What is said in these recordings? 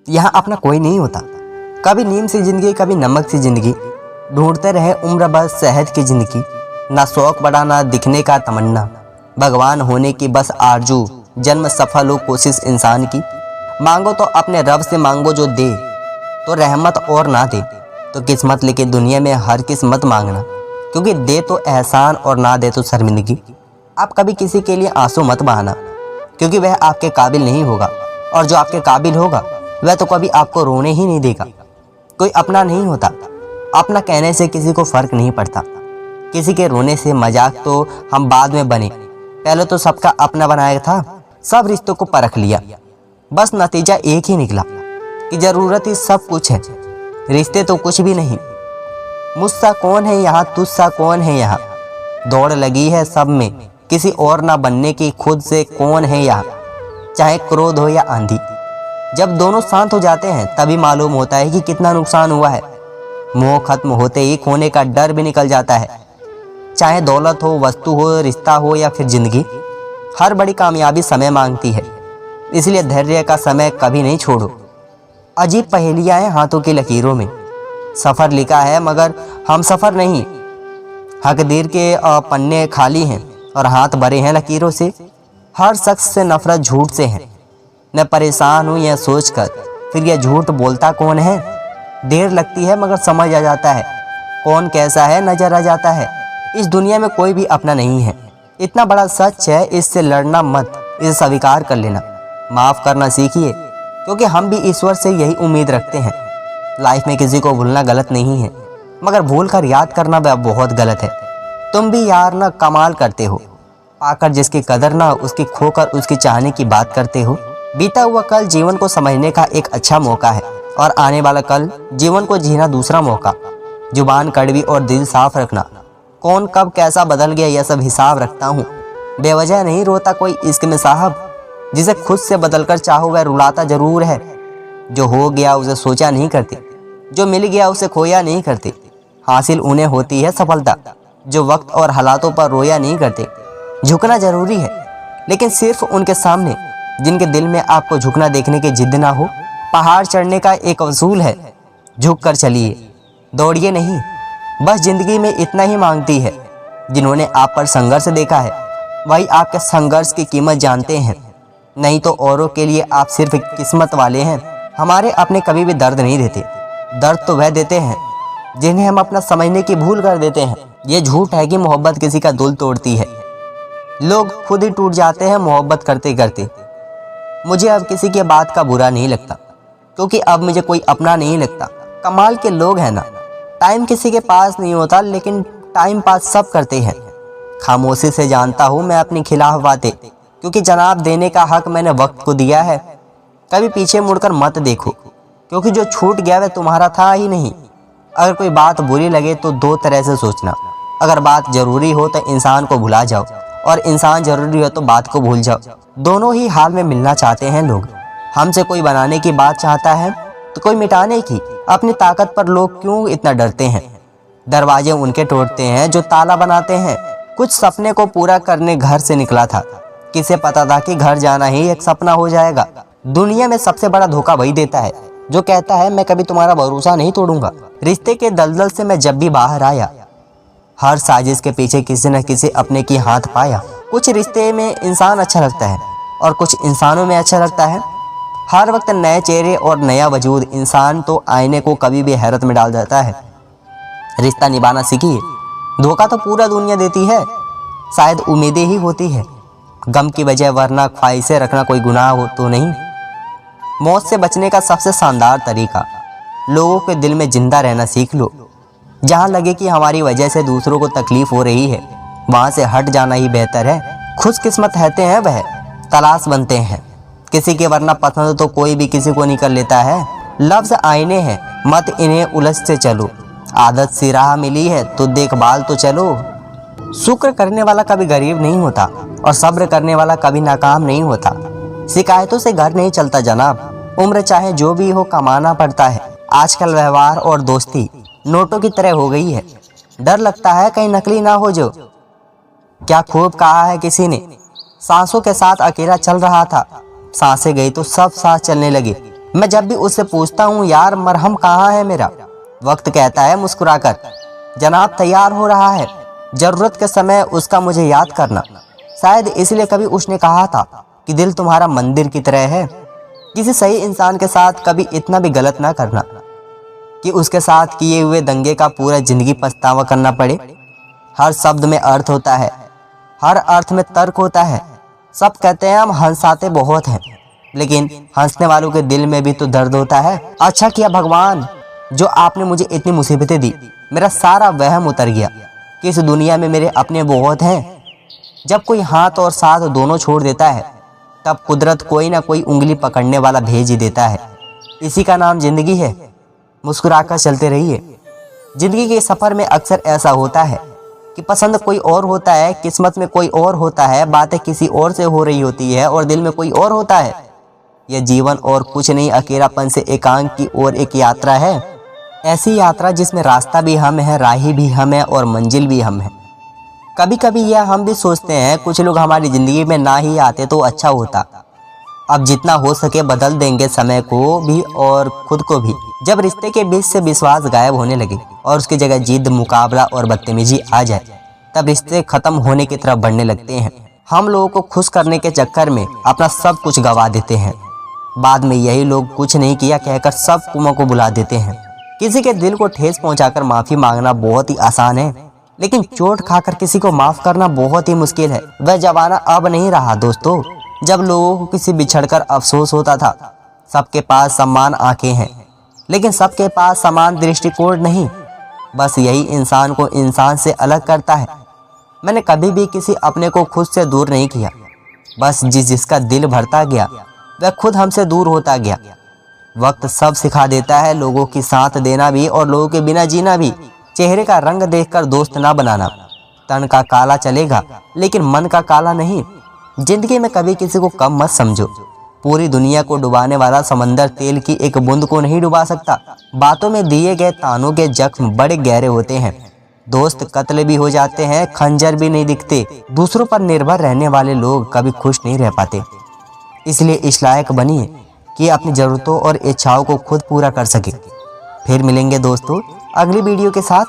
यहाँ अपना कोई नहीं होता। कभी नीम सी जिंदगी, कभी नमक सी जिंदगी, ढूंढते रहे उम्र भर शहद की जिंदगी। ना शौक बड़ा ना दिखने का तमन्ना, भगवान होने की बस आरजू, जन्म सफल हो कोशिश इंसान की। मांगो तो अपने रब से मांगो जो दे तो रहमत, और ना दे तो किस्मत। लेकिन दुनिया में हर किस्मत मांगना, क्योंकि दे तो एहसान और ना दे तो शर्मिंदगी। आप कभी किसी के लिए आंसू मत बहाना, क्योंकि वह आपके काबिल नहीं होगा, और जो आपके काबिल होगा वह तो कभी आपको रोने ही नहीं देगा। कोई अपना नहीं होता, अपना कहने से किसी को फर्क नहीं पड़ता। किसी के रोने से मजाक तो हम बाद में बने, पहले तो सबका अपना बनाया था। सब रिश्तों को परख लिया, बस नतीजा एक ही निकला कि जरूरत ही सब कुछ है, रिश्ते तो कुछ भी नहीं। मुझसा कौन है यहाँ, तुझसा कौन है यहाँ, दौड़ लगी है सब में किसी और ना बनने की, खुद से कौन है यहाँ। चाहे क्रोध हो या आंधी, जब दोनों शांत हो जाते हैं तभी मालूम होता है कि कितना नुकसान हुआ है। मोह खत्म होते ही खोने का डर भी निकल जाता है। चाहे दौलत हो, वस्तु हो, रिश्ता हो या फिर जिंदगी, हर बड़ी कामयाबी समय मांगती है, इसलिए धैर्य का समय कभी नहीं छोड़ो। अजीब पहेलियां हैं हाथों की लकीरों में, सफ़र लिखा है मगर हम सफ़र नहीं। हकदीर के पन्ने खाली हैं और हाथ भरे हैं लकीरों से। हर शख्स से नफरत झूठ से है। मैं परेशान हूँ यह सोचकर, फिर यह झूठ बोलता कौन है। देर लगती है मगर समझ आ जाता है, कौन कैसा है नजर आ जाता है। इस दुनिया में कोई भी अपना नहीं है, इतना बड़ा सच है, इससे लड़ना मत, इसे स्वीकार कर लेना। माफ़ करना सीखिए, क्योंकि हम भी ईश्वर से यही उम्मीद रखते हैं। लाइफ में किसी को भूलना गलत नहीं है, मगर भूल कर याद करना वह बहुत गलत है। तुम भी यार ना कमाल करते हो, पाकर जिसकी कदर ना, उसकी खोकर उसकी चाहने की बात करते हो। बीता हुआ कल जीवन को समझने का एक अच्छा मौका है, और आने वाला कल जीवन को जीना दूसरा मौका। जुबान कड़वी और दिल साफ रखना, कौन कब कैसा बदल गया यह सब हिसाब रखता हूँ। बेवजह नहीं रोता कोई इश्क में साहब, जिसे खुद से बदलकर चाहो वह रुलाता जरूर है। जो हो गया उसे सोचा नहीं करते, जो मिल गया उसे खोया नहीं करते। हासिल उन्हें होती है सफलता, जो वक्त और हालातों पर रोया नहीं करते। झुकना जरूरी है, लेकिन सिर्फ उनके सामने जिनके दिल में आपको झुकना देखने की जिद ना हो। पहाड़ चढ़ने का एक असूल है, झुक कर चलिए, दौड़िए नहीं। बस जिंदगी में इतना ही मांगती है। जिन्होंने आप पर संघर्ष देखा है वही आपके संघर्ष की कीमत जानते हैं, नहीं तो औरों के लिए आप सिर्फ किस्मत वाले हैं। हमारे अपने कभी भी दर्द नहीं देते, दर्द तो वह देते हैं जिन्हें हम अपना समझने की भूल कर देते हैं। ये झूठ है कि मोहब्बत किसी का दिल तोड़ती है, लोग खुद ही टूट जाते हैं मोहब्बत करते करते। मुझे अब किसी के बात का बुरा नहीं लगता, क्योंकि अब मुझे कोई अपना नहीं लगता। कमाल के लोग हैं ना, टाइम किसी के पास नहीं होता, लेकिन टाइम पास सब करते हैं। खामोशी से जानता हूँ मैं अपनी खिलाफ बातें, क्योंकि जनाब देने का हक मैंने वक्त को दिया है। कभी पीछे मुड़कर मत देखो, क्योंकि जो छूट गया वह तुम्हारा था ही नहीं। अगर कोई बात बुरी लगे तो दो तरह से सोचना, अगर बात जरूरी हो तो इंसान को भुला जाओ, और इंसान जरूरी हो तो बात को भूल जाओ। दोनों ही हाल में मिलना चाहते हैं लोग। हमसे कोई बनाने की बात चाहता है तो कोई मिटाने की। अपनी ताकत पर लोग क्यों इतना डरते हैं? दरवाजे उनके तोड़ते हैं जो ताला बनाते हैं। कुछ सपने को पूरा करने घर से निकला था, किसे पता था कि घर जाना ही एक सपना हो जाएगा। दुनिया में सबसे बड़ा धोखा वही देता है जो कहता है मैं कभी तुम्हारा भरोसा नहीं तोड़ूंगा। रिश्ते के दलदल से मैं जब भी बाहर आया, हर साजिश के पीछे किसी न किसी अपने की हाथ पाया। कुछ रिश्ते में इंसान अच्छा लगता है और कुछ इंसानों में अच्छा लगता है। हर वक्त नए चेहरे और नया वजूद, इंसान तो आईने को कभी भी हैरत में डाल देता है। रिश्ता निभाना सीखिए, धोखा तो पूरा दुनिया देती है, शायद उम्मीदें ही होती है गम की वजह, वरना ख्वाहिशें रखना कोई गुनाह हो तो नहीं। मौत से बचने का सबसे शानदार तरीका, लोगों के दिल में जिंदा रहना सीख लो। जहाँ लगे कि हमारी वजह से दूसरों को तकलीफ हो रही है, वहाँ से हट जाना ही बेहतर है। खुशकिस्मत रहते हैं वह तलाश बनते हैं किसी के, वरना पसंद तो कोई भी किसी को नहीं कर लेता है। लफ्ज़ आईने हैं, मत इन्हें उलझते चलो। आदत सी राह मिली है तो देखभाल तो चलो। शुक्र करने वाला कभी गरीब नहीं होता और सब्र करने वाला कभी नाकाम नहीं होता। शिकायतों से घर नहीं चलता जनाब, उम्र चाहे जो भी हो कमाना पड़ता है। आजकल व्यवहार और दोस्ती नोटों की तरह हो गई है, डर लगता है कहीं नकली ना हो जो। क्या खूब कहा है किसी ने, सांसों के साथ अकेला चल रहा था, सांसें गई तो सब साथ चलने लगे। मैं जब भी उससे पूछता हूँ यार मरहम कहाँ है मेरा, वक्त कहता है मुस्कुराकर जनाब तैयार हो रहा है, जरूरत के समय उसका मुझे याद करना। शायद इसलिए कभी उसने कहा था कि दिल तुम्हारा मंदिर की तरह है। किसी सही इंसान के साथ कभी इतना भी गलत ना करना कि उसके साथ किए हुए दंगे का पूरा जिंदगी पछतावा करना पड़े। हर शब्द में अर्थ होता है, हर अर्थ में तर्क होता है। सब कहते हैं हम हंसाते बहुत हैं, लेकिन हंसने वालों के दिल में भी तो दर्द होता है। अच्छा किया भगवान जो आपने मुझे इतनी मुसीबतें दी, मेरा सारा वहम उतर गया कि इस दुनिया में मेरे अपने बहुत हैं। जब कोई हाथ और साथ दोनों छोड़ देता है तब कुदरत कोई ना कोई उंगली पकड़ने वाला भेज ही देता है। इसी का नाम जिंदगी है। मुस्कुराकर चलते रहिए। जिंदगी के सफ़र में अक्सर ऐसा होता है कि पसंद कोई और होता है, किस्मत में कोई और होता है, बातें किसी और से हो रही होती है और दिल में कोई और होता है। यह जीवन और कुछ नहीं, अकेलापन से एकांत की ओर एक यात्रा है। ऐसी यात्रा जिसमें रास्ता भी हम है, राही भी हम है और मंजिल भी हम है। कभी कभी यह हम भी सोचते हैं कुछ लोग हमारी ज़िंदगी में ना ही आते तो अच्छा होता। अब जितना हो सके बदल देंगे समय को भी और खुद को भी। जब रिश्ते के बीच से विश्वास गायब होने लगे और उसकी जगह जिद, मुकाबला और बदतमीजी आ जाए, तब रिश्ते खत्म होने की तरफ बढ़ने लगते हैं। हम लोगों को खुश करने के चक्कर में अपना सब कुछ गंवा देते हैं। बाद में यही लोग कुछ नहीं किया कहकर सब कुमों को बुला देते हैं। किसी के दिल को ठेस पहुंचाकर माफ़ी मांगना बहुत ही आसान है, लेकिन चोट खाकर किसी को माफ़ करना बहुत ही मुश्किल है। वह जमाना अब नहीं रहा दोस्तों, जब लोगों को किसी बिछड़कर अफसोस होता था। सबके पास समान आंखें हैं, लेकिन सबके पास समान दृष्टिकोण नहीं। बस यही इंसान को इंसान से अलग करता है। मैंने कभी भी किसी अपने को खुद से दूर नहीं किया। बस जिसका दिल भरता गया वह खुद हमसे दूर होता गया। वक्त सब सिखा देता है, लोगों की साथ देना भी और लोगों के बिना जीना भी। चेहरे का रंग देखकर दोस्त ना बनाना। तन का काला चलेगा लेकिन मन का काला नहीं। जिंदगी में कभी किसी को कम मत समझो। पूरी दुनिया को डुबाने वाला समंदर तेल की एक बूंद को नहीं डुबा सकता। बातों में दिए गए तानों के जख्म बड़े गहरे होते हैं। दोस्त कत्ल भी हो जाते हैं, खंजर भी नहीं दिखते। दूसरों पर निर्भर रहने वाले लोग कभी खुश नहीं रह पाते। इसलिए इस लायक बनिए कि अपनी ज़रूरतों और इच्छाओं को खुद पूरा कर सके। फिर मिलेंगे दोस्तों अगली वीडियो के साथ।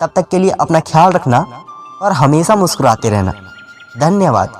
तब तक के लिए अपना ख्याल रखना और हमेशा मुस्कुराते रहना। धन्यवाद।